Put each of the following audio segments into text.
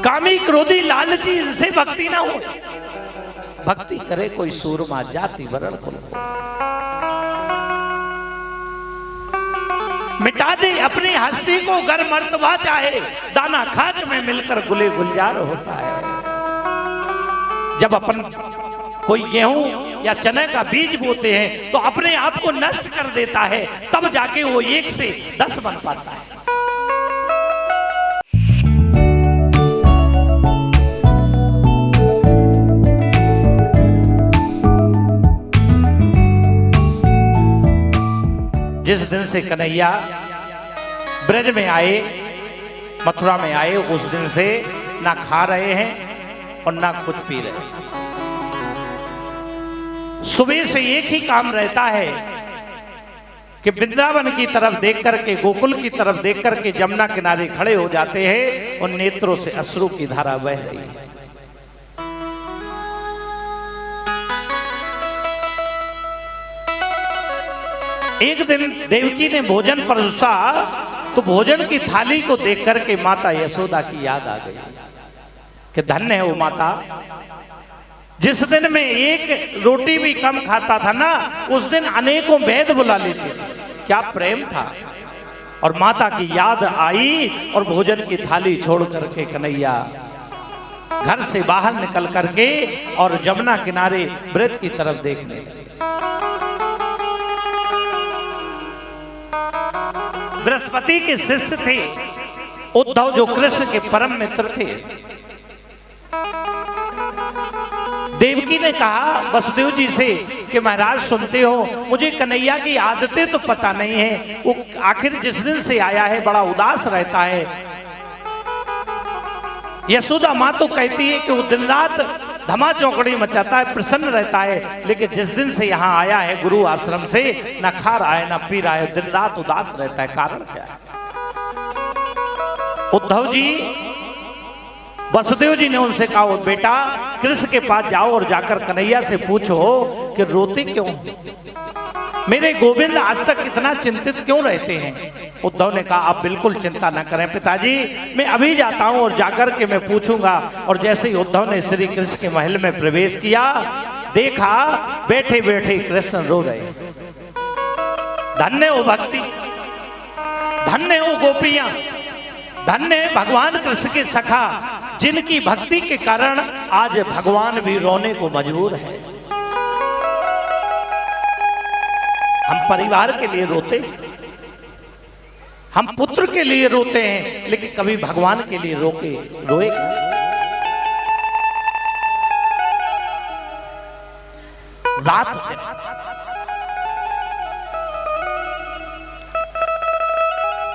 कामी क्रोधी लालची इनसे भक्ति ना हो। भक्ति करे कोई सूरमा जाति वरण कुल को। मिटा दे अपनी हस्ती को गर मर्तबा चाहे, दाना खाक में मिलकर गुले गुलजार होता है। जब अपन कोई गेहूं या चने का बीज बोते हैं तो अपने आप को नष्ट कर देता है, तब जाके वो 1 से 10 बन पाता है। जिस दिन से कन्हैया ब्रज में आए, मथुरा में आए, उस दिन से ना खा रहे हैं और ना कुछ पी रहे हैं। सुबह से एक ही काम रहता है कि वृंदावन की तरफ देख करके, गोकुल की तरफ देख करके जमुना किनारे खड़े हो जाते हैं और नेत्रों से अश्रु की धारा बह रही है। एक दिन देवकी ने भोजन परोसा तो भोजन की थाली को देख करके माता यशोदा की याद आ गई कि धन्य है वो माता, जिस दिन में एक रोटी भी कम खाता था ना, उस दिन अनेकों वैद बुला लेते थे। क्या प्रेम था। और माता की याद आई और भोजन की थाली छोड़ करके कन्हैया घर से बाहर निकल करके और जमुना किनारे ब्रज की तरफ देखने लगे। बृहस्पति के शिष्य थे उद्धव, जो कृष्ण के परम मित्र थे। देवकी ने कहा वसुदेव जी से कि महाराज सुनते हो, मुझे कन्हैया की आदतें तो पता नहीं है, वो आखिर जिस दिन से आया है बड़ा उदास रहता है। यशोदा माँ तो कहती है कि वो दिन रात धमा चौकड़ी मचाता है, प्रसन्न रहता है, लेकिन जिस दिन से यहाँ आया है गुरु आश्रम से, न खा रहा है न पी रहा है, दिन रात उदास रहता है। कारण क्या है। उद्धव जी, वसुदेव जी ने उनसे कहा, बेटा कृष्ण के पास जाओ और जाकर कन्हैया से पूछो कि रोते क्यों, मेरे गोविंद आज तक इतना चिंतित क्यों रहते हैं। उद्धव ने कहा आप बिल्कुल चिंता न करें पिताजी, मैं अभी जाता हूं और जाकर के मैं पूछूंगा। और जैसे ही उद्धव ने श्री कृष्ण के महल में प्रवेश किया, देखा बैठे बैठे कृष्ण रो रहे। धन्य हो भक्ति, धन्य हो गोपियां, धन्य है भगवान कृष्ण के सखा, जिनकी भक्ति के कारण आज भगवान भी रोने को मजबूर है। हम परिवार के लिए रोते, हम पुत्र के लिए रोते हैं, लेकिन कभी भगवान के लिए रोएगा। रात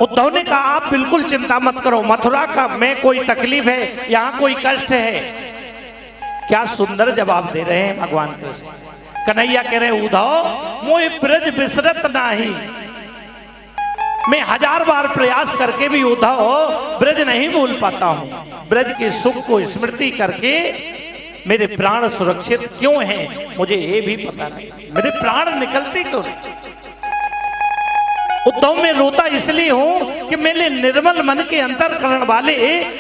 उद्धव ने कहा आप बिल्कुल चिंता मत करो, मथुरा का में कोई तकलीफ है, यहाँ कोई कष्ट है। क्या सुंदर जवाब दे रहे हैं भगवान कृष्ण। कन्हैया कह रहे उद्धव मोए ब्रज बिसरत नाही, मैं 1000 बार प्रयास करके भी उद्धव ब्रज नहीं भूल पाता हूँ। ब्रज के सुख को स्मृति करके मेरे प्राण सुरक्षित क्यों हैं, मुझे ये भी पता नहीं, मेरे प्राण निकलते क्यों नहीं। उद्धव में रोता इसलिए हूं कि मेरे निर्मल मन के अंतरकरण वाले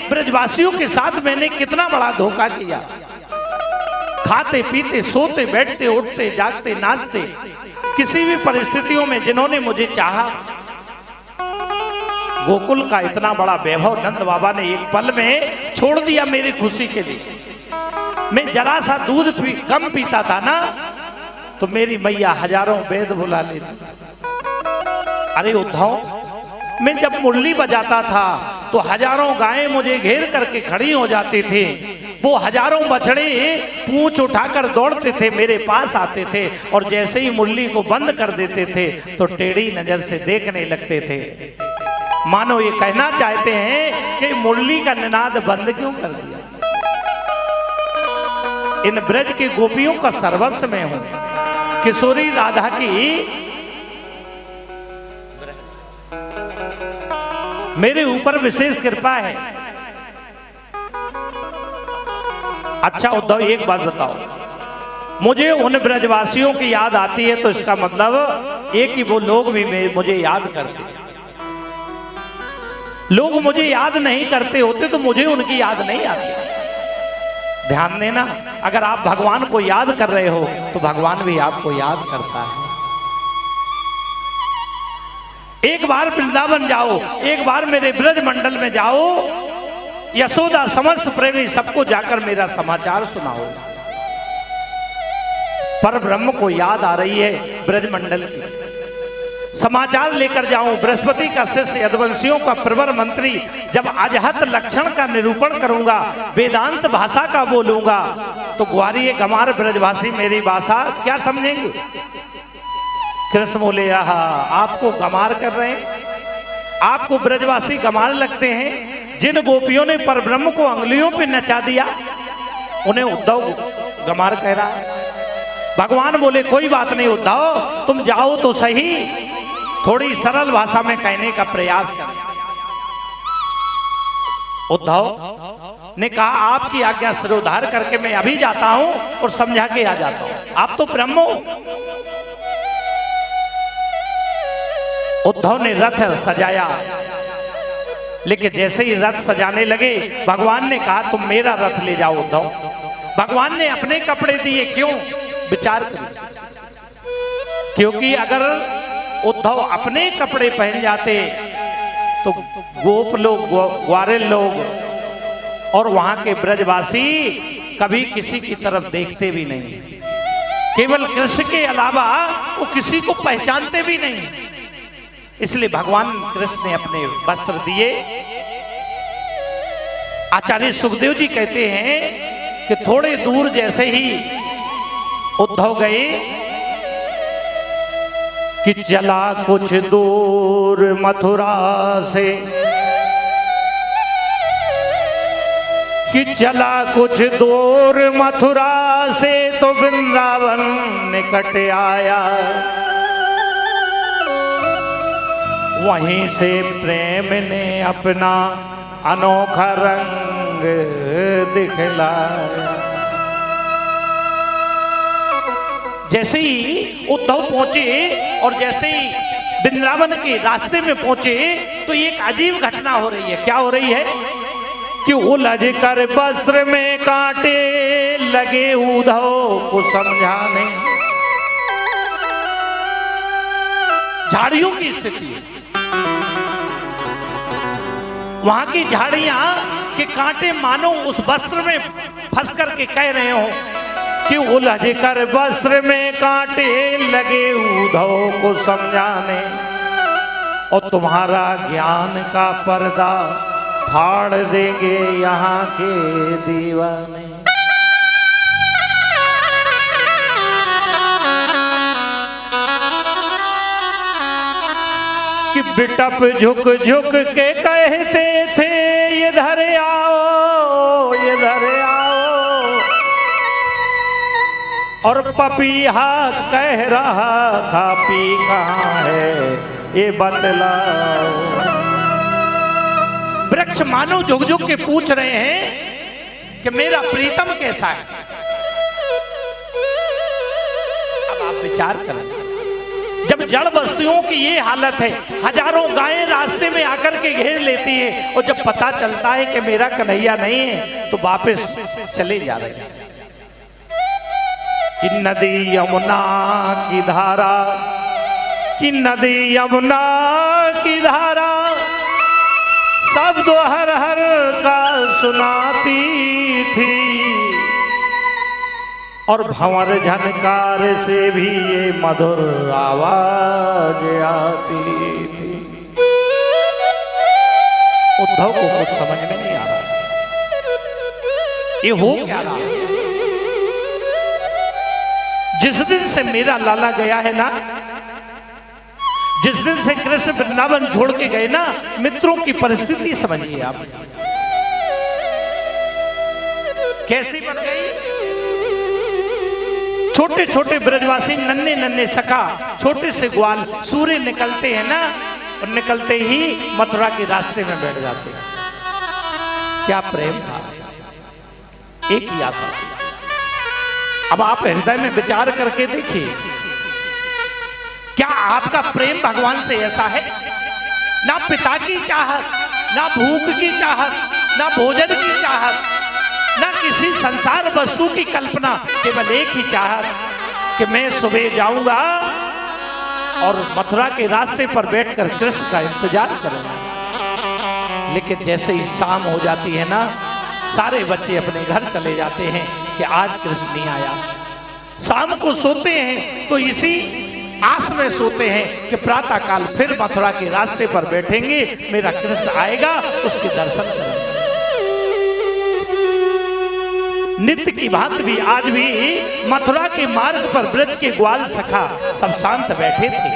ब्रजवासियों के साथ मैंने कितना बड़ा धोखा किया। खाते पीते सोते बैठते उठते जागते नाचते, किसी भी परिस्थितियों में जिन्होंने मुझे चाहा। गोकुल का इतना बड़ा वैभव नंद बाबा ने एक पल में छोड़ दिया मेरी खुशी के लिए। मैं जरा सा दूध कम पीता था ना, तो मेरी मैया हजारों वेद बुला लेती। अरे उद्धव, मैं जब मुरली बजाता था तो हजारों गायें मुझे घेर करके खड़ी हो जाती थी। वो हजारों बछड़े पूंछ उठाकर दौड़ते थे, मेरे पास आते थे, और जैसे ही मुरली को बंद कर देते थे तो टेढ़ी नजर से देखने लगते थे, मानो ये कहना चाहते हैं कि मुरली का निनाद बंद क्यों कर दिया। इन ब्रज के गोपियों का सर्वस्व में हूं। किशोरी राधा की मेरे ऊपर विशेष कृपा है। अच्छा उद्धव, एक बात बताओ, मुझे उन ब्रजवासियों की याद आती है तो इसका मतलब एक ही वो लोग भी मुझे याद करते हैं। लोग मुझे याद नहीं करते होते तो मुझे उनकी याद नहीं आती। ध्यान देना, अगर आप भगवान को याद कर रहे हो तो भगवान भी आपको याद करता है। एक बार वृंदावन जाओ, एक बार मेरे ब्रज मंडल में जाओ, यशोदा समस्त प्रेमी सबको जाकर मेरा समाचार सुनाओ। पर ब्रह्म को याद आ रही है ब्रज मंडल की, समाचार लेकर जाऊं। बृहस्पति का शिष्य, यदुवंशियों का प्रवर मंत्री, जब अजहत लक्षण का निरूपण करूंगा, वेदांत भाषा का बोलूंगा, तो ग्वारीय गमार ब्रजभाषी मेरी भाषा क्या समझेंगे? कृष्ण बोले, आहा, आपको गमार कर रहे हैं, आपको ब्रजवासी गमार लगते हैं। जिन गोपियों ने परब्रह्म को अंगुलियों पे नचा दिया, उन्हें उद्धव गमार कह रहा है। भगवान बोले, कोई बात नहीं उद्धव, तुम जाओ तो सही, थोड़ी सरल भाषा में कहने का प्रयास कर। उद्धव ने कहा, आपकी आज्ञा सिरोधार करके मैं अभी जाता हूं और समझा के आ जाता हूं, आप तो ब्रह्म हो। उद्धव ने रथ सजाया, लेकिन जैसे ही रथ सजाने लगे, भगवान ने कहा, तुम मेरा रथ ले जाओ उद्धव। भगवान ने अपने कपड़े दिए, क्यों? विचार करिए, क्योंकि अगर उद्धव अपने कपड़े पहन जाते तो गोप लोग, ग्वारेल लोग और वहां के ब्रजवासी कभी किसी की तरफ देखते भी नहीं, केवल कृष्ण के अलावा वो किसी को पहचानते भी नहीं। इसलिए भगवान कृष्ण ने अपने वस्त्र दिए। आचार्य सुखदेव जी कहते हैं कि थोड़े दूर जैसे ही उद्धव गए कि चला कुछ दूर मथुरा से, कि चला कुछ दूर मथुरा से, तो वृंदावन निकट आया। वहीं से प्रेम ने अपना अनोखा रंग दिखलाया। जैसे ही उद्धव पहुंचे और जैसे ही वृंदावन के रास्ते में पहुंचे, तो एक अजीब घटना हो रही है। क्या हो रही है? कि उलझ कर वस्त्र में कांटे लगे उद्धव को समझाने। झाड़ियों की स्थिति, वहां की झाड़ियां के कांटे मानो उस वस्त्र में फंस करके कह रहे हो कि उलझ कर वस्त्र में कांटे लगे उद्धव को समझाने, और तुम्हारा ज्ञान का पर्दा फाड़ देंगे यहाँ के दीवाने। कि बिटप झुक झुक के कहते थे, इधर आओ, इधर आओ, और पपीहा कह रहा था, पी कहाँ है ये बतलाओ। वृक्ष मानो झुक झुक के पूछ रहे हैं कि मेरा प्रीतम कैसा है। अब आप विचार करें, जब जड़ वस्तुओं की ये हालत है, हजारों गायें रास्ते में आकर के घेर लेती है, और जब पता चलता है कि मेरा कन्हैया नहीं है, तो वापस चले जा रहे हैं। कि नदी यमुना की धारा, कि नदी यमुना की धारा, शब्द हर हर का सुनाती थी, और भंवर झनकार से भी ये मधुर आवाज आती थी। उद्धव को कुछ समझ में नहीं आ रहा, ये हो क्या रहा है। जिस दिन से मेरा लाला गया है ना, जिस दिन से कृष्ण वृंदावन छोड़ के गए ना, मित्रों की परिस्थिति समझिए आप कैसी बन गई। छोटे छोटे ब्रजवासी, नन्हे नन्हे सखा, छोटे से ग्वाल, सूर्य निकलते हैं ना, और निकलते ही मथुरा के रास्ते में बैठ जाते हैं। क्या प्रेम था, एक ही आशा। अब आप हृदय में विचार करके देखिए, क्या आपका प्रेम भगवान से ऐसा है? ना पिता की चाहत, ना भूख की चाहत, ना भोजन की चाहत, ना किसी संसार वस्तु की कल्पना, केवल एक ही चाहत कि मैं सुबह जाऊंगा और मथुरा के रास्ते पर बैठकर कृष्ण का इंतजार करूंगा। लेकिन जैसे ही शाम हो जाती है ना, सारे बच्चे अपने घर चले जाते हैं कि आज कृष्ण नहीं आया। शाम को सोते हैं तो इसी आस में सोते हैं कि प्रातः काल फिर मथुरा के रास्ते पर बैठेंगे, मेरा कृष्ण आएगा, उसके दर्शन करेंगे। नित्य की भांति भी आज भी मथुरा के मार्ग पर ब्रज के ग्वाल सखा सब शांत बैठे थे,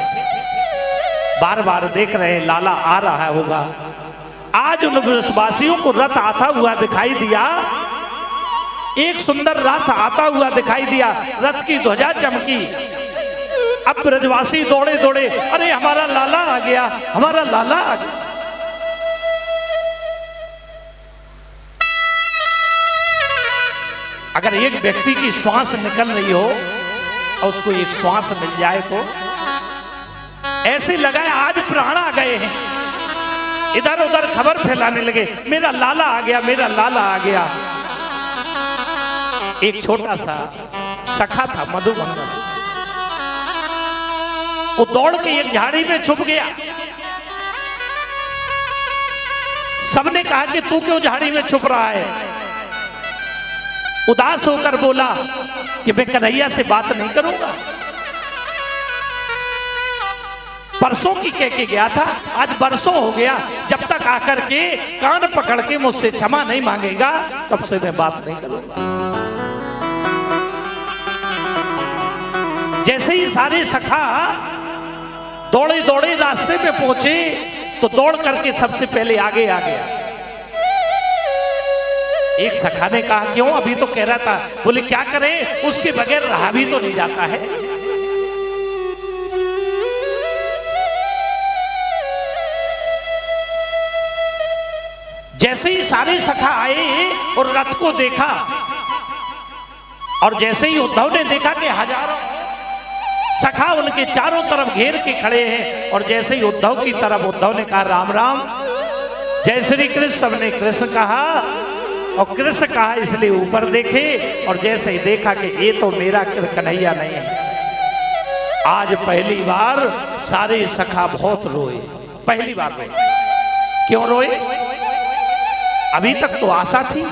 बार बार देख रहे लाला आ रहा होगा। आज उन ब्रजवासियों को रथ आता हुआ दिखाई दिया, एक सुंदर रथ आता हुआ दिखाई दिया, रथ की ध्वजा चमकी। अब ब्रजवासी दौड़े दौड़े, अरे हमारा लाला आ गया, हमारा लाला आ गया। अगर एक व्यक्ति की श्वास निकल रही हो और उसको एक श्वास मिल जाए तो ऐसे लगा है आज प्राण आ गए हैं। इधर उधर खबर फैलाने लगे, मेरा लाला आ गया, मेरा लाला आ गया। एक छोटा सा सखा था मधुमंगल, वो दौड़ के एक झाड़ी में छुप गया। सबने कहा कि तू क्यों झाड़ी में छुप रहा है? उदास होकर बोला कि मैं कन्हैया से बात नहीं करूंगा। परसों की कह के गया था, आज बरसों हो गया, जब तक आकर के कान पकड़ के मुझसे क्षमा नहीं मांगेगा तब से मैं बात नहीं करूंगा। जैसे ही सारे सखा दौड़े दौड़े रास्ते में पहुंचे तो दौड़ करके सबसे पहले आगे आ गया। एक सखा ने कहा क्यों? अभी तो कह रहा था। बोले क्या करें, उसके बगैर रहा भी तो नहीं जाता है। जैसे ही सारे सखा आए और रथ को देखा, और जैसे ही उद्धव ने देखा कि हजारों सखा उनके चारों तरफ घेर के खड़े हैं, और जैसे ही उद्धव की तरफ, उद्धव ने कहा राम राम, जय श्री कृष्ण। सबने कृष्ण कहा, और कृष्ण कहा इसलिए ऊपर देखे, और जैसे ही देखा कि ये तो मेरा कन्हैया नहीं है। आज पहली बार सारे सखा बहुत रोए, पहली बार रोए। क्यों रोए? अभी तक तो आशा थी,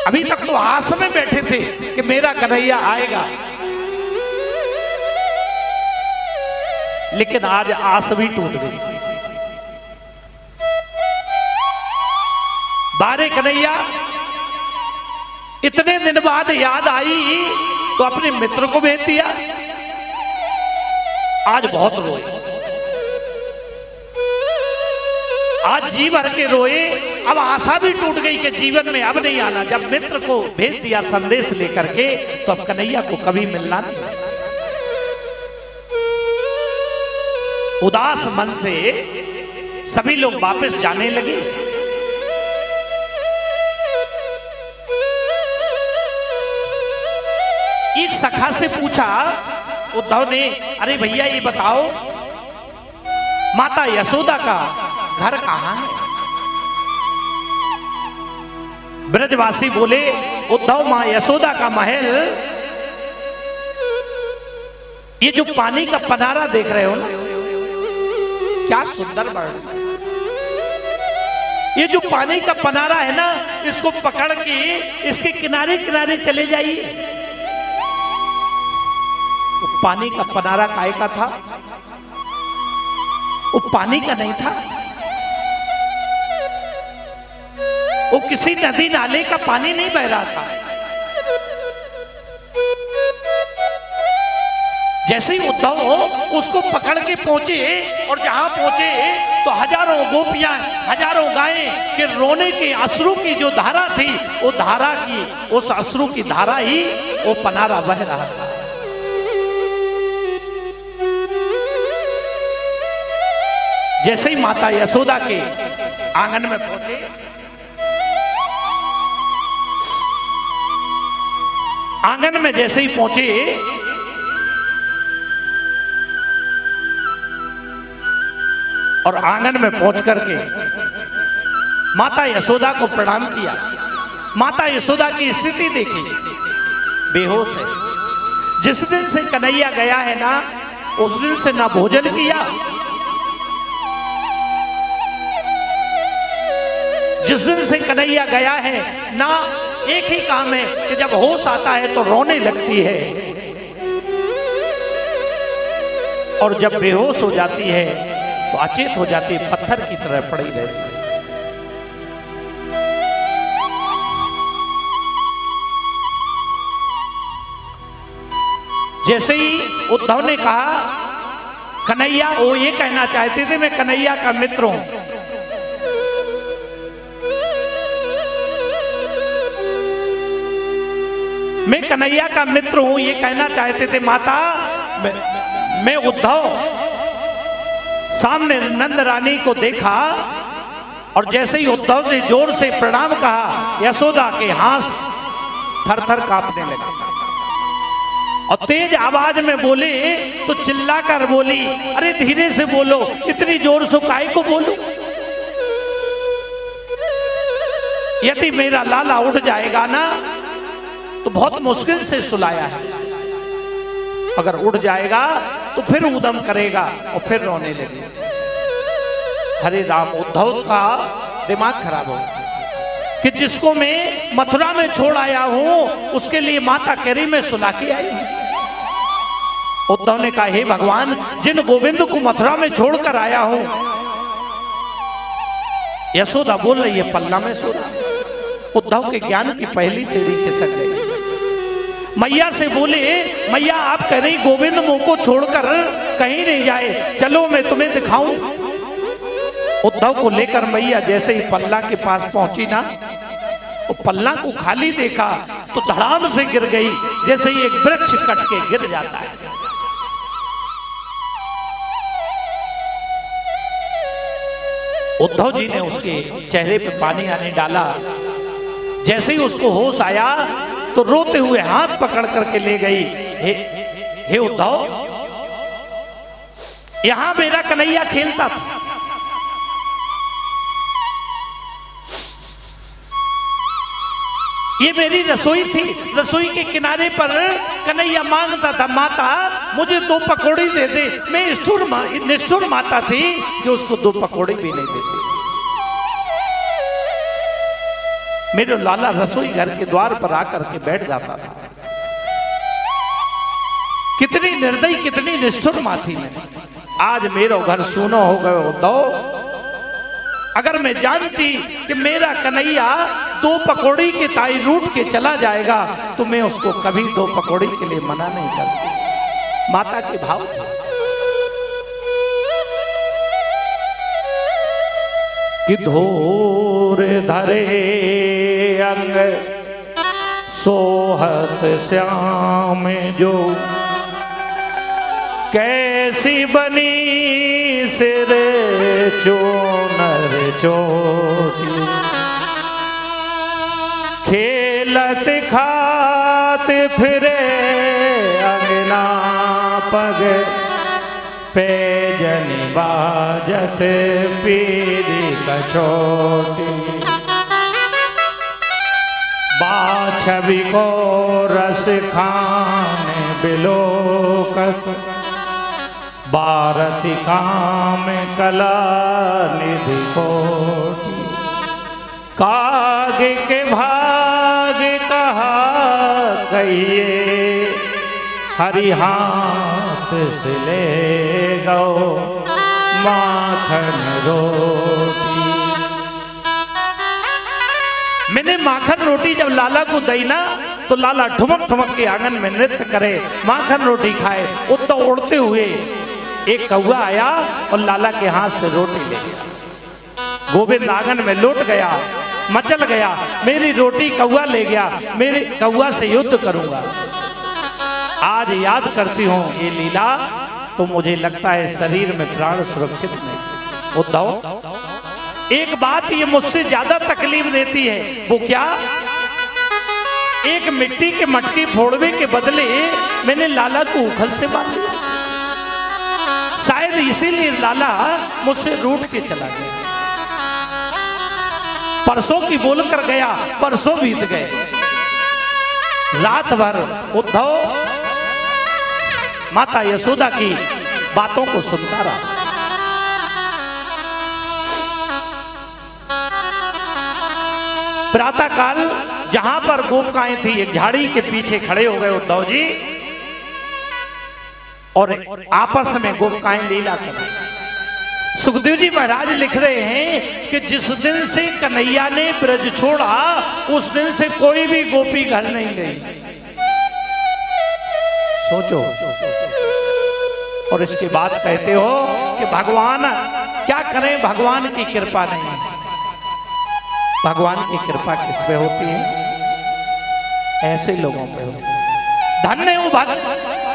अभी तक तो आस में बैठे थे कि मेरा कन्हैया आएगा, लेकिन आज आस भी टूट गई। बारे कन्हैया इतने दिन बाद याद आई तो अपने मित्र को भेज दिया। आज बहुत रोए, आज जी भर के रोए। अब आशा भी टूट गई कि जीवन में अब नहीं आना। जब मित्र को भेज दिया संदेश लेकर के, तो अब कन्हैया को कभी मिलना नहीं। उदास मन से सभी लोग वापस जाने लगे। एक सखा से पूछा उद्धव ने, अरे भैया ये बताओ माता यशोदा का घर कहां है? ब्रजवासी बोले, उद्धव मां यशोदा का महल, ये जो पानी का पनारा देख रहे हो ना, क्या सुंदर वर्णन। ये जो पानी का पनारा है ना, इसको पकड़ के इसके किनारे किनारे चले जाइए। वो पानी का पनारा काहे का था? वो पानी का नहीं था, वो किसी नदी नाले का पानी नहीं बह रहा था। जैसे ही उद्धव उसको पकड़ के पहुंचे, और जहां पहुंचे तो हजारों गोपियां, हजारों गायें के रोने के अश्रु की जो धारा थी, वो धारा की, उस अश्रु की धारा ही वो पनारा बह रहा था। जैसे ही माता यशोदा के आंगन में पहुंचे, आंगन में जैसे ही पहुंचे और आंगन में पहुंच करके माता यशोदा को प्रणाम किया। माता यशोदा की स्थिति देखी, बेहोश है। जिस दिन से कन्हैया गया है ना, उस दिन से ना भोजन किया, जिस दिन से कन्हैया गया है ना, एक ही काम है कि जब होश आता है तो रोने लगती है, और जब बेहोश हो जाती है तो अचेत हो जाती है, पत्थर की तरह पड़ी रहती है। जैसे ही उद्धव ने कहा कन्हैया, वो ये कहना चाहते थे मैं कन्हैया का मित्र हूं, मैं कन्हैया का मित्र हूं, ये कहना चाहते थे माता। मैं उद्धव सामने नंद रानी को देखा, और जैसे ही उद्धव से जोर से प्रणाम कहा, यशोदा के हाथ थर थर कांपने लगे, और तेज आवाज में बोले तो चिल्लाकर बोली, अरे धीरे से बोलो, इतनी जोर से काहे को बोलूं? यदि मेरा लाला उठ जाएगा ना तो बहुत मुश्किल से सुलाया है, अगर उठ जाएगा तो फिर उदम करेगा और फिर रोने लगे। हरे राम, उद्धव का दिमाग खराब हो कि जिसको मैं मथुरा में छोड़ आया हूं उसके लिए माता कह रही मैं सुला के आई हूं। उद्धव ने कहा हे भगवान, जिन गोविंद को मथुरा में छोड़कर आया हूं, यशोदा बोल रही है पल्ला में सो रहा। उद्धव के ज्ञान की पहली सीढ़ी खिसक गई। मैया से बोले, मैया आप कह रही गोविंद मुंह को छोड़कर कहीं नहीं जाए, चलो मैं तुम्हें दिखाऊं। उद्धव को लेकर मैया जैसे ही पल्ला के पास पहुंची ना, वो पल्ला को खाली देखा तो धड़ाम से गिर गई, जैसे ही एक वृक्ष कट के गिर जाता है। उद्धव जी ने उसके चेहरे पे पानी आने डाला। जैसे ही उसको होश आया तो रोते हुए हाथ पकड़ करके ले गई, हे उद्धव, यहां मेरा कन्हैया खेलता था, ये मेरी रसोई थी, रसोई के किनारे पर कन्हैया मांगता था माता मुझे 2 पकौड़ी दे दे। मैं निष्ठुर माता थी कि उसको 2 पकौड़ी भी नहीं देती। मेरे लाला रसोई घर के द्वार पर आकर के बैठ जाता था। कितनी निर्दयी, कितनी निष्ठुर माँ थी मैं। आज मेरा घर सूना हो गए उद्धव। अगर मैं जानती कि मेरा कन्हैया 2 पकौड़ी के ताई रूठ के चला जाएगा तो मैं उसको कभी 2 पकौड़ी के लिए मना नहीं करती। माता के भाव था। कि धोर धरे अंग सोहत श्याम जो, कैसी बनी सिर चोनर चोटी, खेलत खात फिरे अंगना पग, पैजन बाजत पीरी कचोटी, बाछवी को रस खाने बिलोकत, भारती काम कला निधि कोटि, काग के भाग कहा कहिए, हरि हाथ से ले गो माखन रोटी। मैंने माखन रोटी जब लाला को दी ना तो लाला ठुमक ठुमक के आंगन में नृत्य करे, माखन रोटी खाए। उतना उड़ते हुए एक कौवा आया और लाला के हाथ से रोटी ले गया। गोविंद आंगन में लौट गया, मचल गया, मेरी रोटी कौवा ले गया, मेरे कौवा से युद्ध करूंगा। आज याद करती हूँ ये लीला तो मुझे लगता है शरीर में प्राण सुरक्षित नहीं। उद्धव एक बात ये मुझसे ज्यादा तकलीफ देती है, वो क्या? एक मिट्टी के मटकी फोड़ने के बदले मैंने लाला को उखल से बांध दिया। शायद इसीलिए लाला मुझसे रूठ के चला गया। परसों की बोल कर गया, परसों बीत गए। रात भर उद्धव माता यशोदा की बातों को सुनता रहा। प्रातः काल जहां पर गोपिकाएं थी, एक झाड़ी के पीछे खड़े हो गए उद्धव जी और आपस में गोपिकाएं लीला कर रही। सुखदेव जी महाराज लिख रहे हैं कि जिस दिन से कन्हैया ने ब्रज छोड़ा उस दिन से कोई भी गोपी घर नहीं गई। सोचो। और इसके बाद कहते हो कि भगवान क्या करें, भगवान की कृपा नहीं। भगवान की कृपा किस पे होती है? ऐसे लोगों पे होती है। धन्य हो भक्त,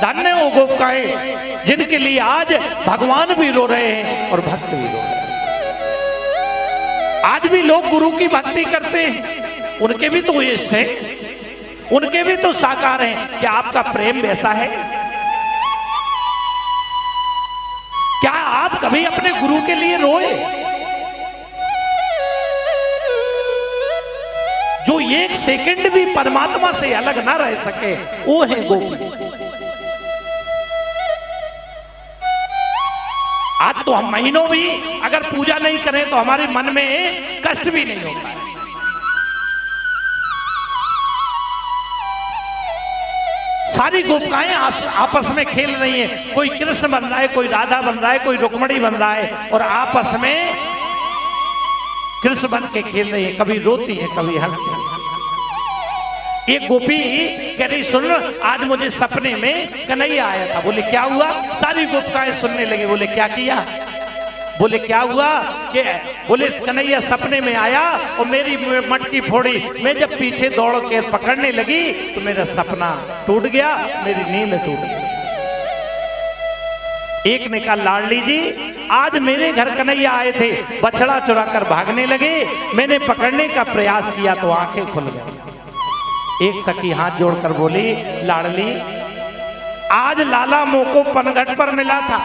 धन्य हो गोपिकाएं जिनके लिए आज भगवान भी रो रहे हैं और भक्त भी रो रहे हैं। आज भी लोग गुरु की भक्ति करते हैं, उनके भी तो इष्ट है, उनके भी तो साकार हैं। क्या आपका प्रेम वैसा है? क्या आप कभी अपने गुरु के लिए रोए? जो एक सेकंड भी परमात्मा से अलग ना रह सके वो है गोपी। आज तो हम महीनों भी अगर पूजा नहीं करें तो हमारे मन में कष्ट भी नहीं होता है। सारी गोपिकाएं आपस में खेल रही हैं। कोई कृष्ण बन रहा है, कोई राधा बन रहा है, कोई रुक्मणी बन रहा है और आपस में कृष्ण बन के खेल रही है। कभी रोती है, कभी हंसती है। एक गोपी कह रही सुन, आज मुझे सपने में कन्हैया आया था। बोले क्या हुआ? सारी गोपिकाएं सुनने लगे। बोले क्या किया? बोले क्या हुआ? कि बोले कन्हैया सपने में आया और मेरी मटकी फोड़ी। मैं जब पीछे दौड़ के पकड़ने लगी तो मेरा सपना टूट गया, मेरी नींद टूट गई। एक ने कहा लाडली जी आज मेरे घर कन्हैया आए थे, बछड़ा चुरा कर भागने लगे, मैंने पकड़ने का प्रयास किया तो आंखें खुल गई। एक सखी हाथ जोड़कर बोली लाडली आज लाला मोको पनघट पर मिला था,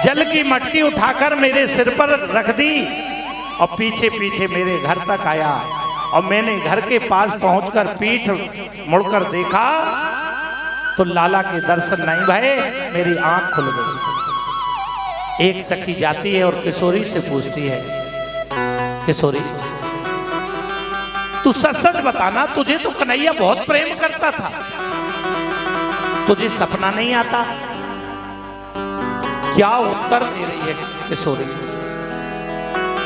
जल की मटकी उठाकर मेरे सिर पर रख दी और पीछे पीछे मेरे घर तक आया और मैंने घर के पास पहुंचकर पीठ मुड़कर देखा तो लाला के दर्शन नहीं भये, मेरी आंख खुल गई। एक सखी जाती है और किशोरी से पूछती है किशोरी तू सच सच बताना, तुझे तो कन्हैया बहुत प्रेम करता था, तुझे सपना नहीं आता? क्या उत्तर दे रही है किशोरी?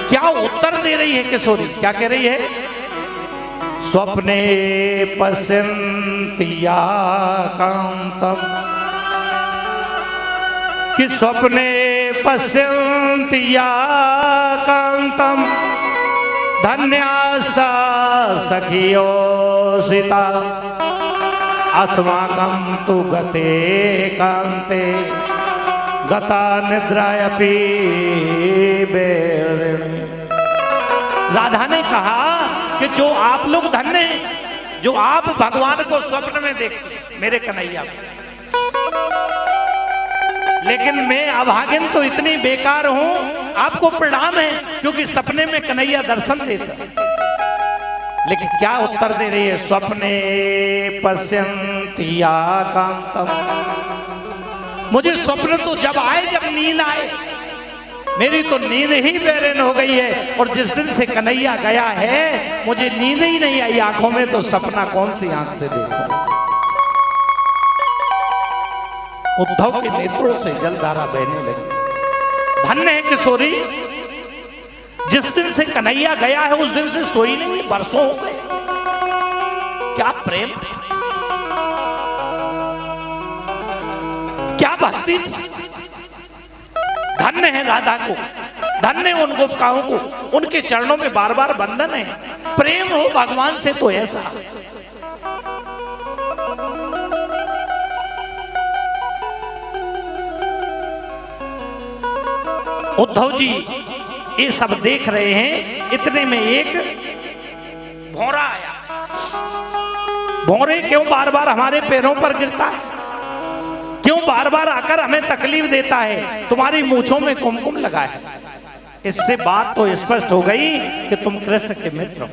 क्या उत्तर दे रही है किशोरी? क्या कह रही है? स्वप्ने पश्यन्त्या कांतम कि स्वप्ने पश्यन्त्या कांतम धन्यास्ता सखियो सीता अस्माकं तु गते कांते गता निद्रायपि बेरिणी। राधा ने कहा कि जो आप लोग धन्य हैं, जो आप भगवान को स्वप्न में देखते मेरे कन्हैया, लेकिन मैं अभागिन तो इतनी बेकार हूं, आपको प्रणाम है क्योंकि सपने में कन्हैया दर्शन देता। लेकिन क्या उत्तर दे रही है? स्वप्ने पश्यन्त्या कांतम, मुझे स्वप्न तो जब आए जब नींद आए, मेरी तो नींद ही बेरैन हो गई है और जिस दिन से कन्हैया गया है मुझे नींद ही नहीं आई आंखों में, तो सपना कौन सी आंख से देखूं? उद्धव के नेत्रों से जलधारा बहने लगी। धन्य है किशोरी, जिस दिन से कन्हैया गया है उस दिन से सोई नहीं, बरसों हो गए। क्या प्रेम, क्या भक्ति। धन्य है राधा को, धन्य उन गोपिकाओं को, उनके चरणों में बार बार बंधन है। प्रेम हो भगवान से तो ऐसा। उद्धव जी ये सब देख रहे हैं, इतने में एक भौरा आया। भौरे क्यों बार बार हमारे पैरों पर गिरता है? क्यों बार बार आकर हमें तकलीफ देता है, तुम्हारी मूंछों में कुमकुम लगा है। इससे बात तो स्पष्ट हो गई कि तुम कृष्ण के मित्र हो,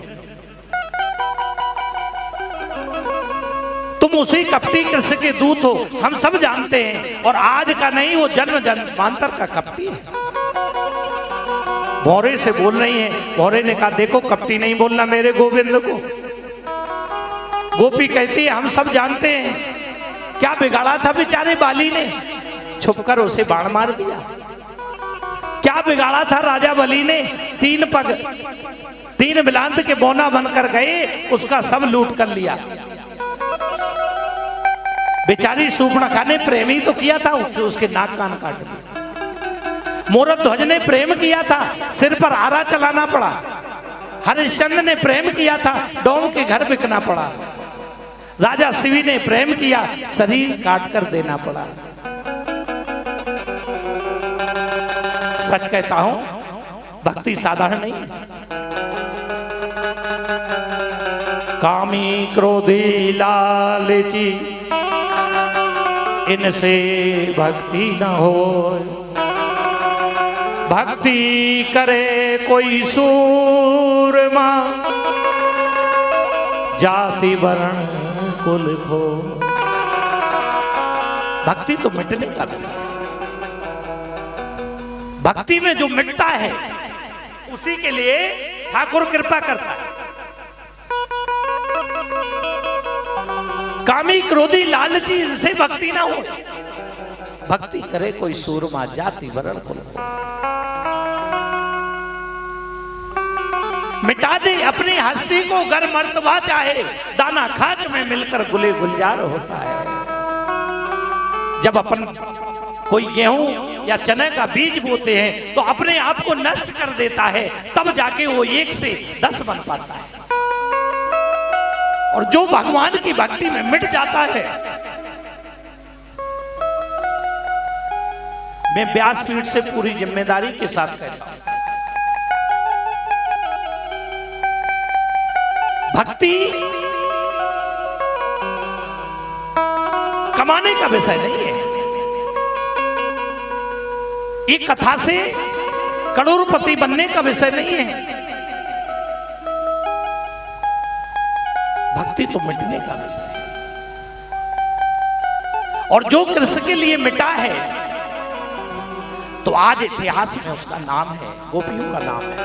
तुम उसी कपटी कृष्ण के दूत हो, हम सब जानते हैं। और आज का नहीं, वो जन्म जन्मांतर का कपटी है। भौरे से बोल रही है। भौरे ने कहा देखो कपटी नहीं बोलना मेरे गोविंद को। गोपी कहती है हम सब जानते हैं, क्या बिगाड़ा था बेचारे बाली ने, छुपकर उसे बाण मार दिया। क्या बिगाड़ा था राजा बलि ने, 3 पग 3 बिलांत के बोना बनकर गए, उसका सब लूट कर लिया। बेचारी सूर्पणखा ने प्रेम ही तो किया था, उसके नाक कान काट दिए। मोरध्वज ने प्रेम किया था, सिर पर आरा चलाना पड़ा। हरिश्चंद्र ने प्रेम किया था, डोम के घर बिकना पड़ा। राजा शिवी ने प्रेम किया, शरीर काट कर देना पड़ा। सच कहता हूं, भक्ति साधारण नहीं। कामी क्रोधी लालची इनसे भक्ति न हो। भक्ति करे कोई सूरमा, जाति वर्ण कुल हो। भक्ति तो मिटने का विषय। भक्ति में जो मिटता है उसी के लिए ठाकुर कृपा करता है। कामी क्रोधी लालची इनसे भक्ति ना हो। भक्ति करे कोई सूरमा, जाति वर्ण कुल हो। मिटा दे अपनी हस्ती को, गर मर्तबा चाहे, दाना खाक में मिलकर गुले गुलजार होता है। जब अपन कोई गेहूं या चने का बीज बोते हैं तो अपने आप को नष्ट कर देता है, तब जाके वो 1 से 10 बन पाता है। और जो भगवान की भक्ति में मिट जाता है, मैं व्यासपीठ से पूरी जिम्मेदारी के साथ कहता हूं, भक्ति कमाने का विषय नहीं है। ये कथा से करोड़पति बनने का विषय नहीं है। भक्ति तो मिटने का विषय है। और जो कृष्ण के लिए मिटा है, तो आज इतिहास में उसका नाम है, गोपियों का नाम है।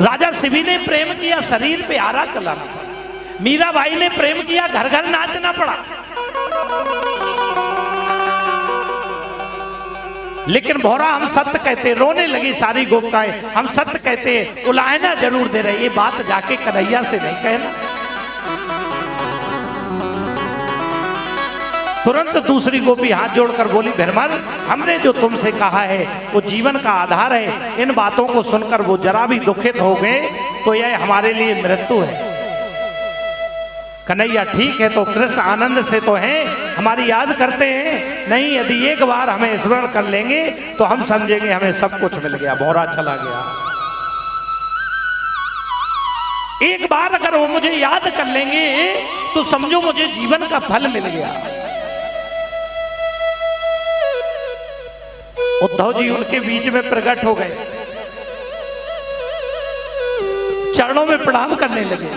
राजा शिवी ने प्रेम किया, शरीर पे आरा चलाना पड़ा। मीराबाई ने प्रेम किया, घर घर नाचना पड़ा। लेकिन भौरा हम सत्य कहते, रोने लगी सारी गोपिकाएं, हम सत्य कहते, उलायना जरूर दे रहे। ये बात जाके कन्हैया से नहीं कहना। तुरंत दूसरी गोपी हाथ जोड़कर बोली, भीरमल, हमने जो तुमसे कहा है वो जीवन का आधार है। इन बातों को सुनकर वो जरा भी दुखित हो गए तो यह हमारे लिए मृत्यु है। कन्हैया ठीक है, तो कृष्ण आनंद से तो हैं, हमारी याद करते हैं नहीं। यदि एक बार हमें स्मरण कर लेंगे तो हम समझेंगे हमें सब कुछ मिल गया, भौरा चला गया। एक बार अगर वो मुझे याद कर लेंगे तो समझो मुझे जीवन का फल मिल गया। उद्धव जी उनके बीच में प्रकट हो गए, चरणों में प्रणाम करने लगे।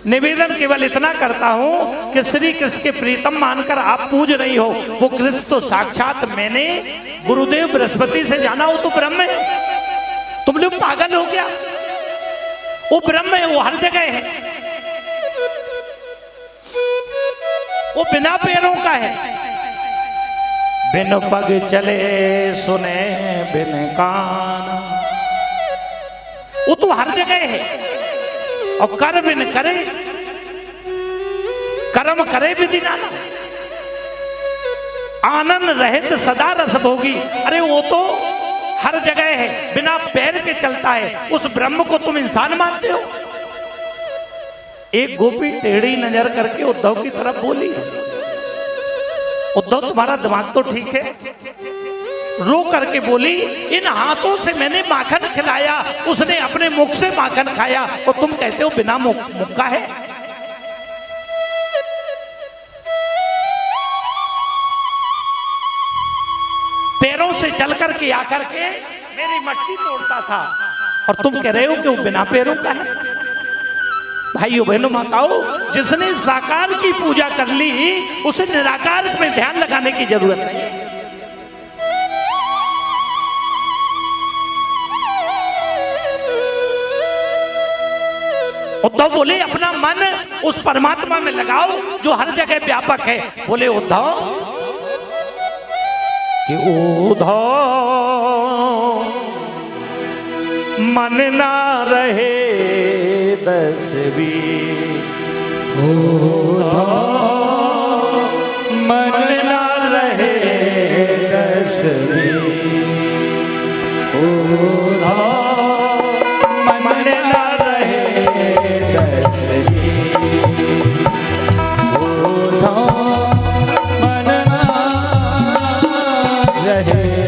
निवेदन केवल इतना करता हूं कि श्री कृष्ण के प्रीतम मानकर आप पूज रही हो। वो कृष्ण तो साक्षात मैंने गुरुदेव बृहस्पति से जाना, वो तो ब्रह्म है। तुम लोग पागल हो गया? वो ब्रह्म है, वो हर जगह है। वो बिना पैरों का है, बिन पग चले सुने बिन कान। वो तो हर जगह है। और कर बिन करे, कर्म करे विधि नाना। आनंद रहित सदा रस भोगी। अरे वो तो हर जगह है, बिना पैर के चलता है। उस ब्रह्म को तुम इंसान मानते हो? एक गोपी टेढ़ी नजर करके उद्धव की तरफ बोली, उद्धव तुम्हारा दिमाग तो ठीक है? रो करके बोली, इन हाथों से मैंने माखन खिलाया, उसने अपने मुख से माखन खाया, और तुम कहते हो बिना मुख का है। लड़की आकर के मेरी मटकी तोड़ता था और तुम कह रहे हो कि वो बिना पैरों का है। भाइयों बहनों माताओं, जिसने साकार की पूजा कर ली उसे निराकार में ध्यान लगाने की जरूरत नहीं है। उद्धव बोले अपना मन उस परमात्मा में लगाओ जो हर जगह व्यापक है। बोले उद्धव कि उद्धव मन ना रहे 10-20, मन ना रहे 10-20, मन ना रहे 10-20, मन ना रहे 10-20।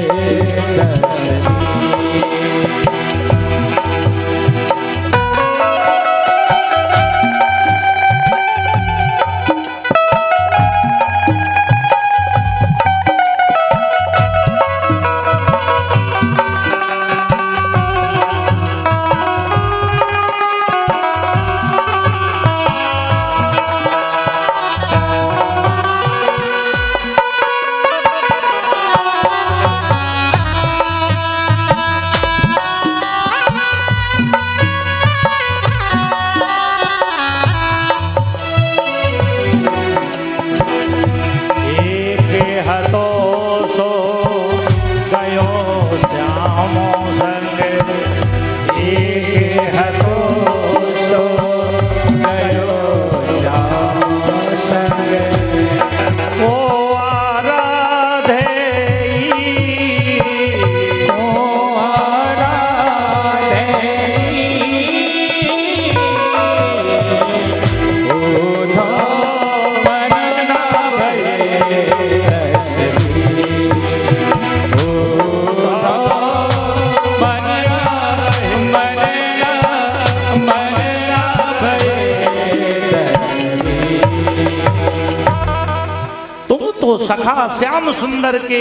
सखा श्याम सुंदर के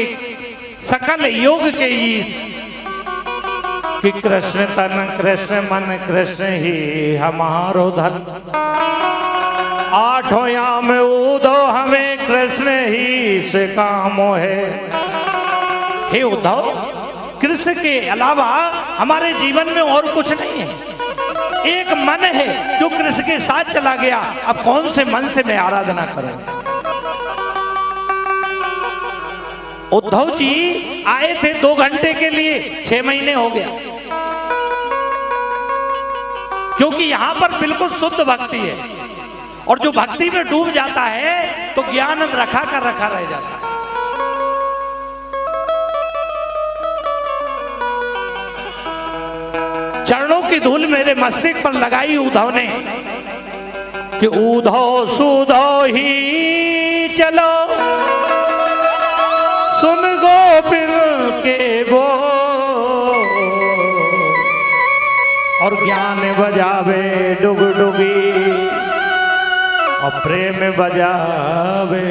सकल योग के ईश कि कृष्ण तन कृष्ण मन कृष्ण ही हमारो धन। आठों याम उद्धव हमें कृष्ण ही से कामो है। हे उद्धव, कृष्ण के अलावा हमारे जीवन में और कुछ नहीं है। एक मन है जो कृष्ण के साथ चला गया। अब कौन से मन से मैं आराधना करूं? उद्धव जी आए थे 2 घंटे के लिए, 6 महीने हो गया, क्योंकि यहां पर बिल्कुल शुद्ध भक्ति है और जो भक्ति में डूब जाता है तो ज्ञान रखा कर रखा रह जाता है। चरणों की धूल मेरे मस्तिष्क पर लगाई उद्धव ने कि उद्धव सुधव ही चलो सुन गोपिन के वो और ज्ञान बजावे डुगडुगी और प्रेम बजावे।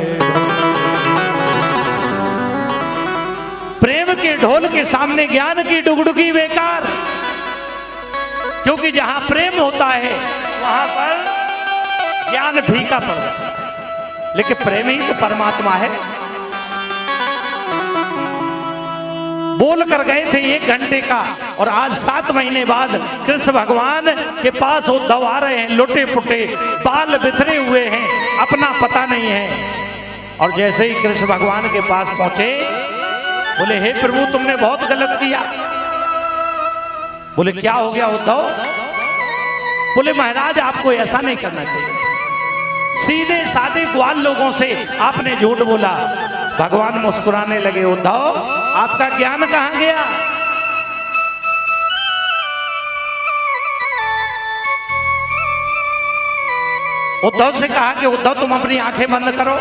प्रेम के ढोल के सामने ज्ञान की डुगडुगी बेकार, क्योंकि जहां प्रेम होता है वहां पर ज्ञान फीका पड़ता है। लेकिन प्रेम ही तो परमात्मा है। बोल कर गए थे 1 घंटे का और आज 7 महीने बाद कृष्ण भगवान के पास उद्धव आ रहे हैं, लुटे पुटे, बाल बिखरे हुए हैं, अपना पता नहीं है। और जैसे ही कृष्ण भगवान के पास पहुंचे बोले हे प्रभु तुमने बहुत गलत किया। बोले क्या हो गया उद्धव? बोले महाराज आपको ऐसा नहीं करना चाहिए। सीधे साधे ग्वाल लोगों से आपने झूठ बोला। भगवान मुस्कुराने लगे, उद्धव आपका ज्ञान कहां गया? उद्धव से कहा कि उद्धव तुम अपनी आंखें बंद करो।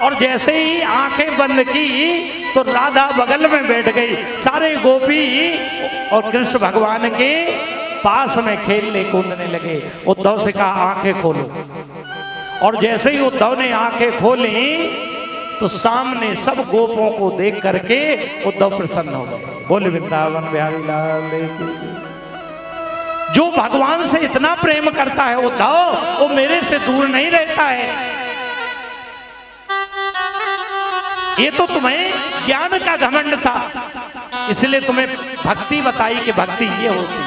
और जैसे ही आंखें बंद की तो राधा बगल में बैठ गई। सारे गोपी और कृष्ण भगवान के पास में खेलने कूदने लगे। उद्धव से कहा आंखें खोलो। और जैसे ही उद्धव ने आंखें खोली तो सामने सब गोपों को देख करके उद्धव प्रसन्न हो गए। बोल वृंदावन बिहारी लाल की। जो भगवान से इतना प्रेम करता है उद्धव, वो मेरे से दूर नहीं रहता है। ये तो तुम्हें ज्ञान का घमंड था, इसलिए तुम्हें भक्ति बताई कि भक्ति ये होती।